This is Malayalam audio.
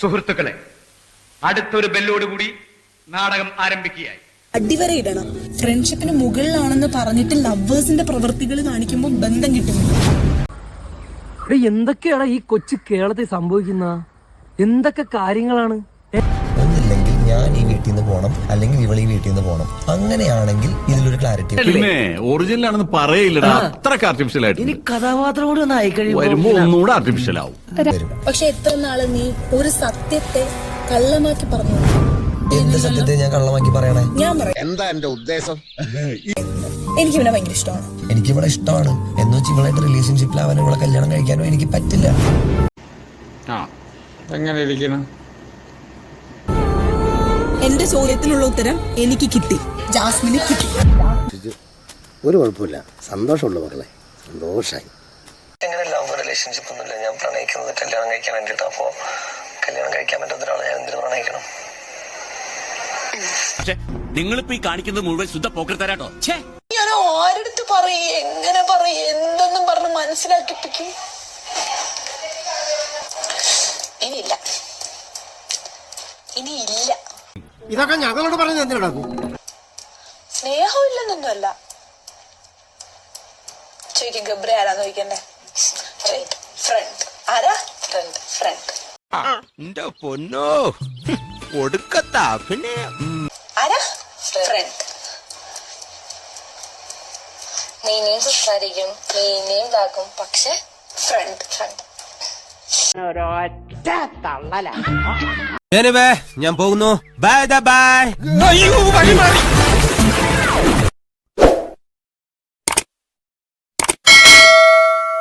സുഹൃത്തുക്കളെ, അടുത്തൊരു ബെല്ലോടുകൂടി നാടകം ആരംഭിക്കുകയായി. അടിവരയിടണം. ഫ്രണ്ട്ഷിപ്പിന് മുകളിലാണെന്ന് പറഞ്ഞിട്ട് ലവേഴ്സിന്റെ പ്രവൃത്തികൾ കാണിക്കുമ്പോൾ ബന്ധം കിട്ടുന്നു. എന്തൊക്കെയാണ് ഈ കൊച്ചു കേരളത്തിൽ സംഭവിക്കുന്ന എന്തൊക്കെ കാര്യങ്ങളാണ്? ഒന്നില്ലെങ്കിൽ ഞാൻ ഈ വീട്ടിൽ നിന്ന് പോകണം, അല്ലെങ്കിൽ ഇവൾ ഈ വീട്ടിൽ നിന്ന് പോകണം. അങ്ങനെയാണെങ്കിൽ ഇതിലൊരു ക്ലാരിറ്റി. പിന്നെ ഒറിജിനൽ ആണെന്ന് പറയില്ലടാ, അത്രക്ക് ആർട്ടിഫിഷ്യൽ ആയിട്ട്. ഇനി കഥാപാത്രം കൂടി ഒന്ന് വരുമ്പോ ഒന്നുകൂടെ ആർട്ടിഫിഷ്യൽ ആവും. പക്ഷെ എത്ര നാള് നീ ഒരു സത്യത്തെ കള്ളമാക്കി പറഞ്ഞു? എന്റെ സത്യത്തെ ഞാൻ കള്ളമാക്കി പറയണേ? ഞാൻ പറയാം. എന്താ എന്റെ ഉദ്ദേശം? എനിക്ക് ഇവനെ ഭയങ്കര ഇഷ്ടമാണ്. എനിക്ക് ഇവിടെ ഇഷ്ടമാണ് എന്ന് വെച്ച് ഇവളായിട്ട് റിലേഷൻഷിപ്പിലാവാനോ ഇവളെ കല്യാണം കഴിക്കാനോ എനിക്ക് പറ്റില്ല. എങ്ങനെ ഇരിക്കണം? എന്റെ ചോദ്യത്തിനുള്ള ഉത്തരം എനിക്ക് കിട്ടി, ജാസ്മിന് കിട്ടി. ഒരു കുഴപ്പമില്ല, സന്തോഷമുള്ള മക്കളെ, സന്തോഷായി. എങ്ങനെ ലവ് റിലേഷൻഷിപ്പ് ഒന്നുമില്ല. ഞാൻ പ്രണയിക്കുന്നത് കല്യാണം കഴിക്കാൻ വേണ്ടിട്ടാ. അപ്പോ കല്യാണം കഴിക്കാൻ പറ്റാത്ത ഒരാളെ ഞാൻ എന്തിനു പ്രണയിക്കണം? പക്ഷെ നിങ്ങളിപ്പോ ഈ കാണിക്കുന്നത് മുഴുവൻ ശുദ്ധ പോക്കർത്തരാട്ടോ. ഞാൻ ആരെടുത്ത് പറയേ, എങ്ങനെ പറയേ, എന്തെന്നും പറഞ്ഞ് മനസ്സിലാക്കിപ്പിക്കും. ഇനിയില്ല, ഇനിയില്ല. ഇതൊക്കെ ഞങ്ങളോട് പറഞ്ഞ് എന്തിനാ? സ്നേഹമില്ലെന്നൊന്നുമല്ല. ചോദിക്കും ഗബ്രി ആരാന്ന് ചോദിക്കണ്ടേ? ഫ്രണ്ട്. ആരാ? ഫ്രണ്ട്. ഫ്രണ്ട്. എന്റെ പൊന്നോ, ഒടുക്കത്താ. പിന്നെ ആരാ? ഫ്രണ്ട്. നീനെയും സംസാരിക്കും, നീനെയും ഇതാക്കും, പക്ഷെ ഫ്രണ്ട്. ഫ്രണ്ട്. ഞാൻ പോകുന്നു. Bye bye.